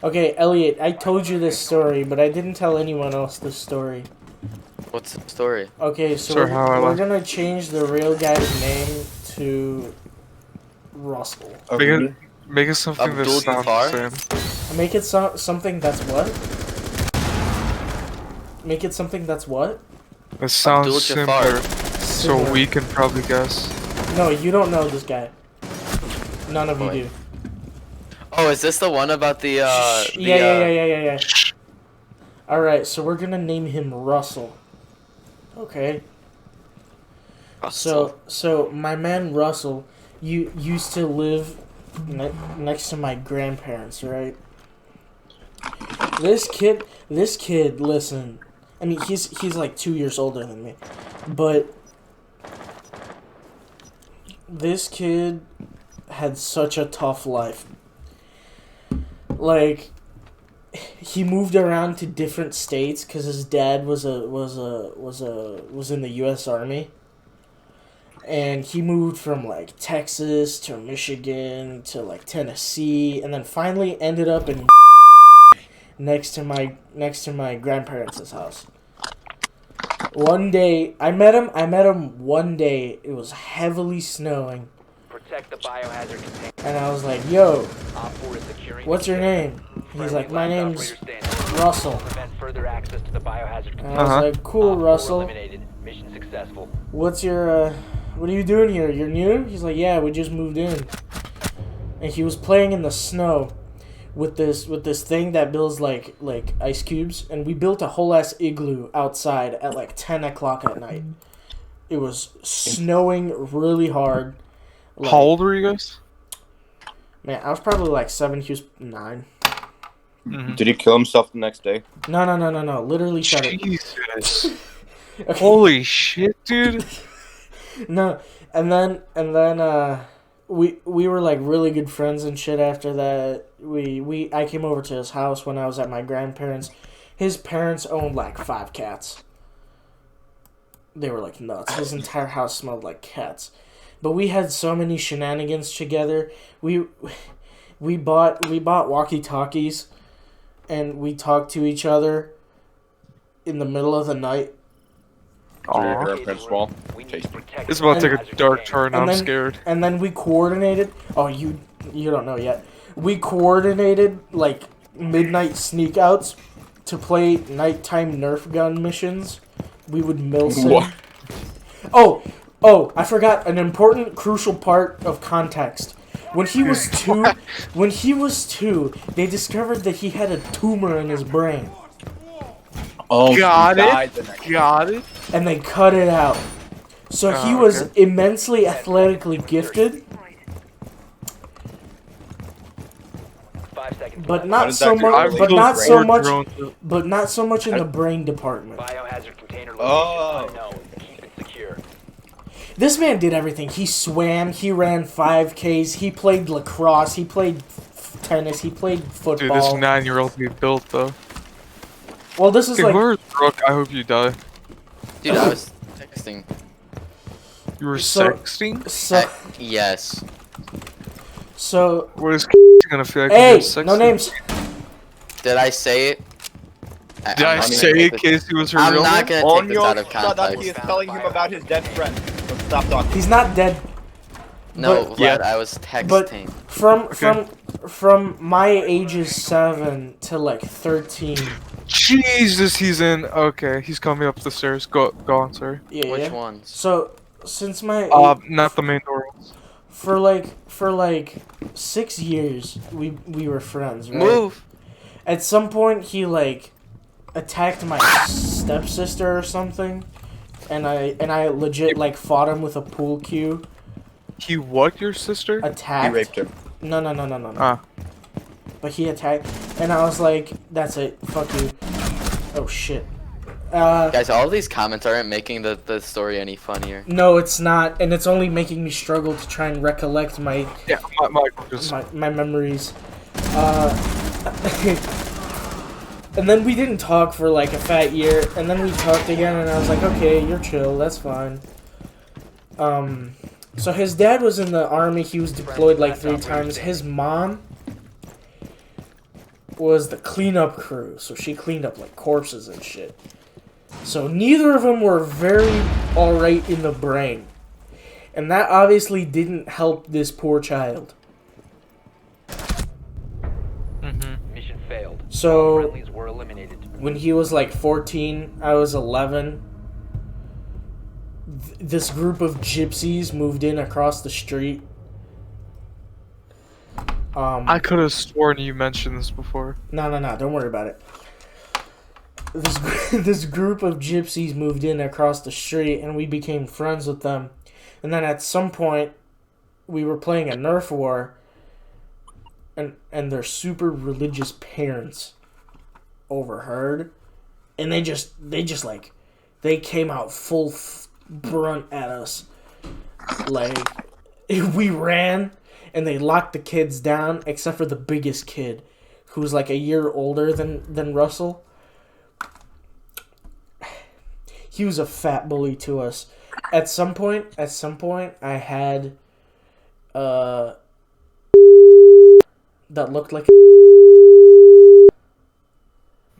Okay, Elliot, I told you this story, but I didn't tell anyone else this story. What's the story? Okay, so Sir, how I we're left. gonna change the real guy's name to Russell. Make it something that Abdul sounds Jafar? the same. Make it something that's what? Make it something that's what? That sounds Abdul Jafar. similar, so we can probably guess. No, you don't know this guy. None of you Boy. do. Oh, is this the one about the Yeah. Alright, so we're gonna name him Russell. Okay. So my man Russell, you used to live next to my grandparents, right? This kid, listen. I mean, he's like 2 years older than me, but this kid had such a tough life. Like, he moved around to different states because his dad was in the U.S. Army, and he moved from like Texas to Michigan to like Tennessee, and then finally ended up in next to my grandparents' house. One day, I met him one day. It was heavily snowing. Protect the biohazard container. And I was like, yo, Op 4 is securing what's the your container. name? He's Friendly like, my last name's operator standing. Russell. Prevent further access to the biohazard And container. I was like, cool, Op 4 Russell. eliminated. Mission successful. What are you doing here? You're new? He's like, yeah, we just moved in. And he was playing in the snow with this thing that builds like ice cubes, and we built a whole ass igloo outside at like 10 o'clock at night. It was snowing really hard. Like, How old were you guys? man, I was probably like 7, he was 9. Did he kill himself the next day? No. Literally shut it. Jesus. Okay. Holy shit, dude. No, and then we were like really good friends and shit after that. I came over to his house when I was at my grandparents'. His parents owned like 5 cats. They were like nuts. His entire house smelled like cats. But we had so many shenanigans together. We bought walkie-talkies, and we talked to each other in the middle of the night. Did you Aw. hear a Prince Wall? We need to protect It's about to the take a biohazard dark container. turn. I'm scared. And then we coordinated. Oh, you don't know yet. We coordinated like midnight sneak outs to play nighttime Nerf gun missions. We would Milsim. What? Oh, I forgot an important crucial part of context. When he was 2, they discovered that he had a tumor in his brain, Oh, Got he it. died the next Got it. and they cut it out. So he Oh, was okay. immensely athletically gifted, 5 seconds but left. not does so that do much. with But the not brain? so much. Drone- But not so much in the brain department. Biohazard container location Oh. unknown. Keep it secure. This man did everything. He swam. He ran 5Ks. He played lacrosse. He played tennis. He played Dude, this football. 9-year-old be built though. Well, this is Okay, like. where's Brooke? I hope you die. Dude, I was texting. You were So- sexting? So. Yes. So. What is gonna feel like Hey, when you're sexting? no names. Did I say it? Did I'm I not say gonna it, take Casey was her I'm real not name? gonna On take this your out of shut up, he context. is telling him about his dead friend. So stop talking. He's not dead. No, But- Yeah. Vlad, I was But texting. from my ages 7 to like 13. Jesus, he's in. Okay, he's coming up the stairs. Go on, sorry. Yeah. Which yeah. ones? So since my Not the main door. for like 6 years we were friends, right? Move. At some point he like attacked my stepsister or something, and I legit like fought him with a pool cue. He what, your sister? Attacked. He raped her. No. Ah. But he attacked, and I was like, "That's it, fuck you." Oh shit. Uh, Guys, all of these comments aren't making the story any funnier. no, it's not, and it's only making me struggle to try and recollect my Yeah, Michael just. my memories. And then we didn't talk for like a fat year, and then we talked again, and I was like, "Okay, you're chill, that's fine." So his dad was in the army. He was deployed like 3 times. His mom was the cleanup crew, so she cleaned up like corpses and shit. So neither of them were very alright in the brain. And that obviously didn't help this poor child. Mission failed. So Friendlies were eliminated. when he was like 14, I was 11. This group of gypsies moved in across the street. I could have sworn you mentioned this before. No, don't worry about it. This group of gypsies moved in across the street, and we became friends with them. And then at some point, we were playing a Nerf war, and their super religious parents overheard, and they came out full brunt at us. Like, we ran, and they locked the kids down, except for the biggest kid, who's like a year older than Russell. He was a fat bully to us. At some point, I had that looked like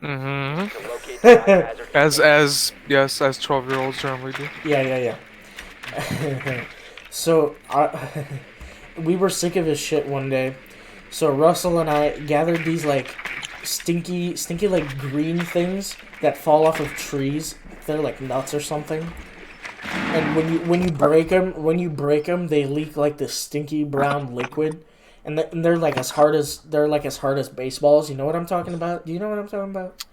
Mm-hmm. To locate the biohazard As 12-year-olds generally do. Yeah. So, we were sick of his shit one day. So Russell and I gathered these like stinky like green things that fall off of trees. They're like nuts or something. And when you break them, they leak like this stinky brown liquid. And they're like as hard as baseballs. You know what I'm talking about? Do you know what I'm talking about?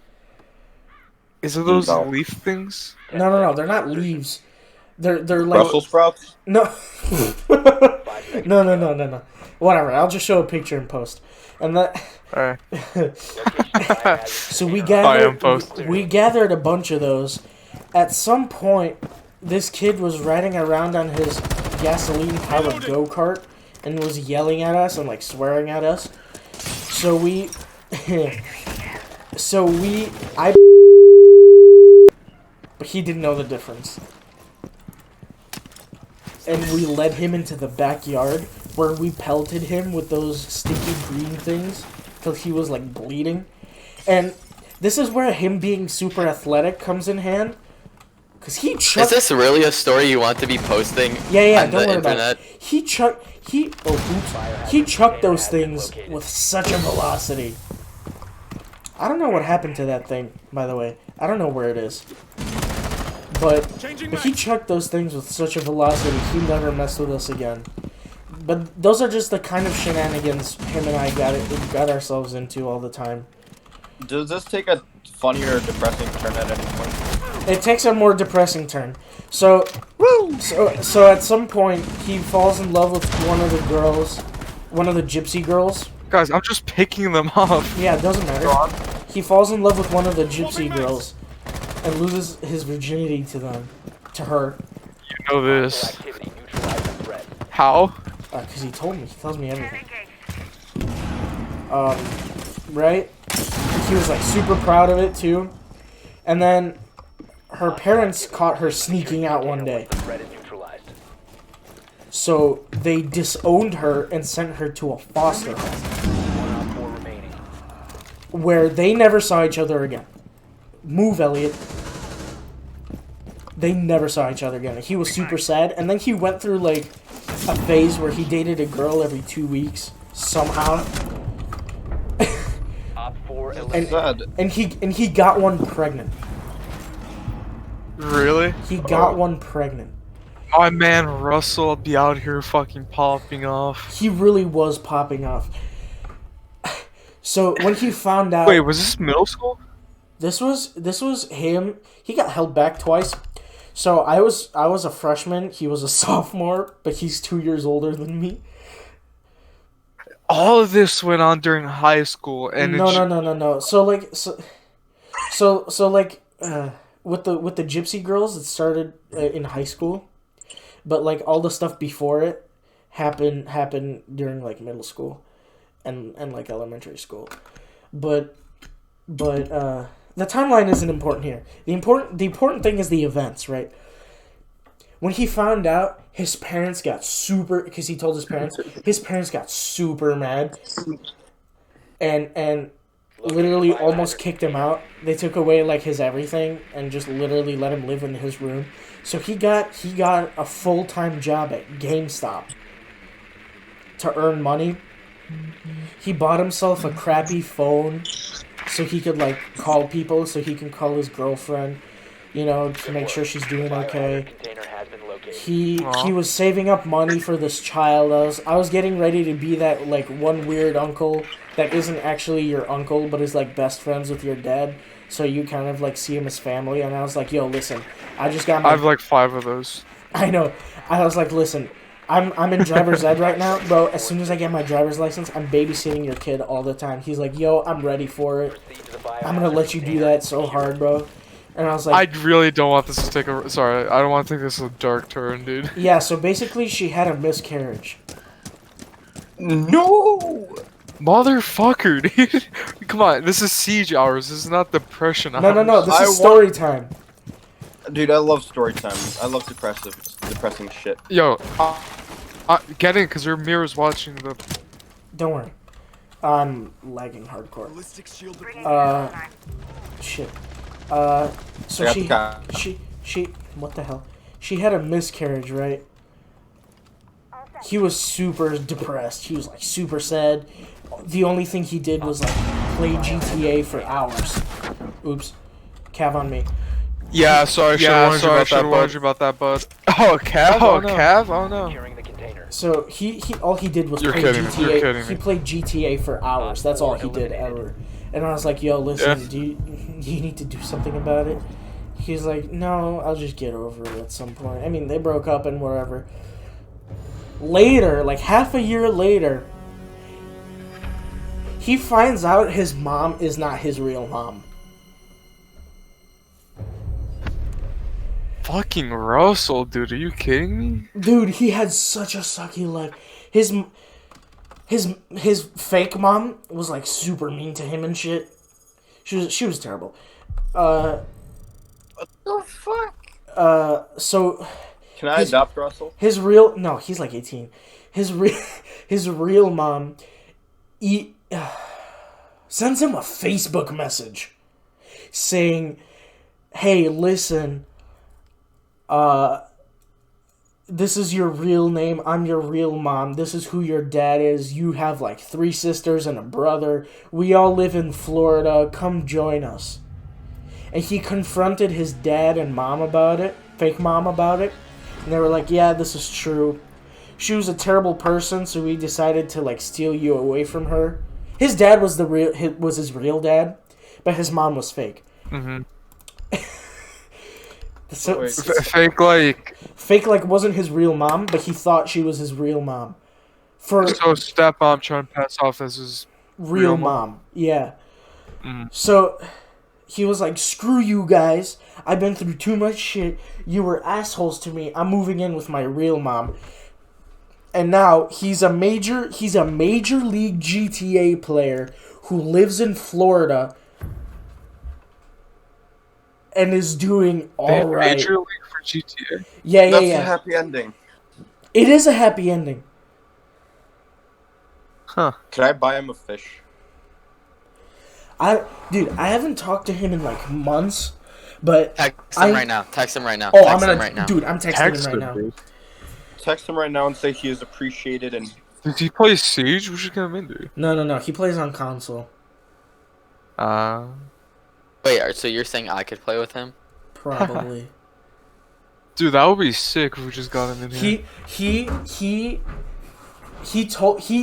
Is it those No. leaf things? No. They're not leaves. They're like Brussels sprouts? no. No. Whatever. I'll just show a picture in post. And that. Alright. So we I am posting. gathered a bunch of those. At some point, this kid was riding around on his gasoline-powered go-kart and was yelling at us and like swearing at us. So but he didn't know the difference. And we led him into the backyard where we pelted him with those stinky green things till he was like bleeding. And this is where him being super athletic comes in hand. Cause he Is chucked. this really a story you want to be posting Yeah, on don't the worry about internet? it. He chucked those things with such a velocity. I don't know what happened to that thing, by the way. I don't know where it is. But he chucked those things with such a velocity, he never messed with us again. But those are just the kind of shenanigans him and I got ourselves into all the time. Does this take a funnier or depressing turn at any point? It takes a more depressing turn. So at some point, he falls in love with one of the gypsy girls. Guys, I'm just picking them up. Yeah, it doesn't matter. He falls in love with one of the gypsy girls and loses his virginity to her. You know this. activity neutralize the threat. How? Because he told me. He tells me everything. Right? He was like super proud of it too. And then her parents caught her sneaking out one day. The threat is neutralized. So they disowned her and sent her to a foster home 1 on 4 remaining. where they never saw each other again. Move, Elliot. They never saw each other again. He was super sad, and then he went through like a phase where he dated a girl every 2 weeks somehow, Op 4 and eliminated. and he got one pregnant. Really? He got one pregnant. My man Russell be out here fucking popping off. He really was popping off. So when he found out, Wait, was this middle school? this was him. He got held back twice. So I was a freshman. He was a sophomore, but he's 2 years older than me. All of this went on during high school, and No. So with the gypsy girls, it started in high school, but like all the stuff before it happened during like middle school, and like elementary school, but the timeline isn't important here. The important thing is the events, right? When he found out, his parents got super, because he told his parents got super mad, and literally almost kicked him out. They took away like his everything and just literally let him live in his room. So he got a full-time job at GameStop to earn money. He bought himself a crappy phone so he could like call people, so he can call his girlfriend, you know, to make sure she's doing okay. Container has been located. He was saving up money for this child. I was getting ready to be that like one weird uncle that isn't actually your uncle but is like best friends with your dad, so you kind of like see him as family. And I was like, yo, listen, I just got I my have like 5 of those. I know. I was like, listen, I'm in driver's ed right now, bro. As soon as I get my driver's license, I'm babysitting your kid all the time. He's like, yo, I'm ready for it. Proceed to the biohazard I'm gonna let you do container. that so hard, bro. And I was like, I really don't want this to take a. Sorry, I don't want to think this is a dark turn, dude. yeah, so basically she had a miscarriage. No. Motherfucker, dude. Come on, this is siege hours. This is not depression hours. No, this I is story time. Dude, I love story time. I love depressing shit. Yo, get in, cause your mirror's watching the. Don't worry. I'm lagging hardcore. Shit. So I got the she, what the hell? She had a miscarriage, right? He was super depressed. He was like super sad. The only thing he did was like play GTA for hours. Oops. Cav on me. Yeah, sorry, I should warned you about that, bud. Oh, Cav? Oh, no. Cav? Oh no. Securing the container. So he all he did was You're play kidding me. GTA. You're kidding He me. played GTA for hours. That's all he did ever. And I was like, yo, listen, Yeah. do you need to do something about it? He's like, no, I'll just get over it at some point. I mean, they broke up and whatever. Later, like half a year later, he finds out his mom is not his real mom. Fucking Russell, dude, are you kidding me? Dude, he had such a sucky life. His fake mom was like super mean to him and shit. She was terrible. What the fuck? So Can I adopt Russell? he's like 18. His real mom sends him a Facebook message saying, "Hey, listen, this is your real name. I'm your real mom. This is who your dad is. You have like 3 sisters and a brother. We all live in Florida. Come join us." And he confronted his dad and mom about it, fake mom about it. And they were like, yeah, this is true. She was a terrible person, so we decided to like steal you away from her. His dad was his real dad, but his mom was fake. Mm-hmm. So Wait. Fake like wasn't his real mom, but he thought she was his real mom. For so stepmom trying to pass off as his real real mom. Yeah. Mhm. So he was like, screw you guys. I've been through too much shit. You were assholes to me. I'm moving in with my real mom. And now he's a major league GTA player who lives in Florida and is doing all right. Major League for GTA. Yeah. That's a happy ending. It is a happy ending. Huh. Can I buy him a fish? I haven't talked to him in like months, but Text him right now. Text him right now. Oh, Text I'm him gonna, right now. dude, I'm texting Text him right him, now. dude. Text him right now and say he is appreciated and Does he play Siege? We should get him in, dude. No, he plays on console. Wait, so you're saying I could play with him? Probably. Dude, that would be sick if we just got him in here. He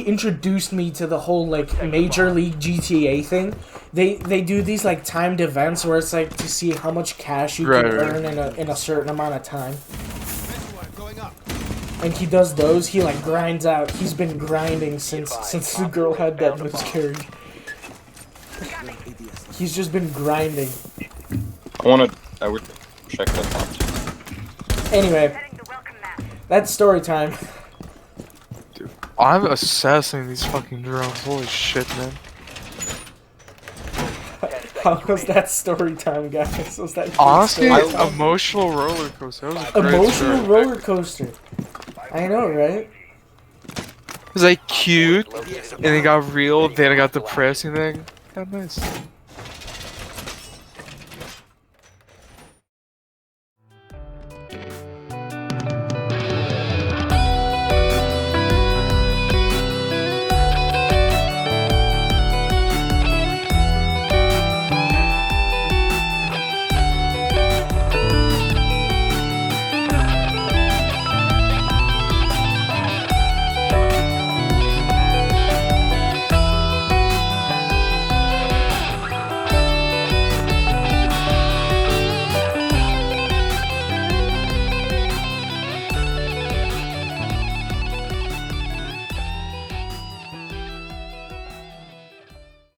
introduced me to the whole like Major League GTA thing. They do these like timed events where it's like to see how much cash you can Right. earn in a certain amount of time. And he does those. He like grinds out. He's been grinding since the girl had that miscarriage. He's just been grinding. I would check that out. Anyway, that's story time. I'm assassinating these fucking drones. Holy shit, man. How was that story time, guys? Was that good Honestly, story time? emotional roller coaster. That was a great Emotional story. roller coaster. I know, right? It was like cute, and it got real, then it got depressing thing. Yeah, nice.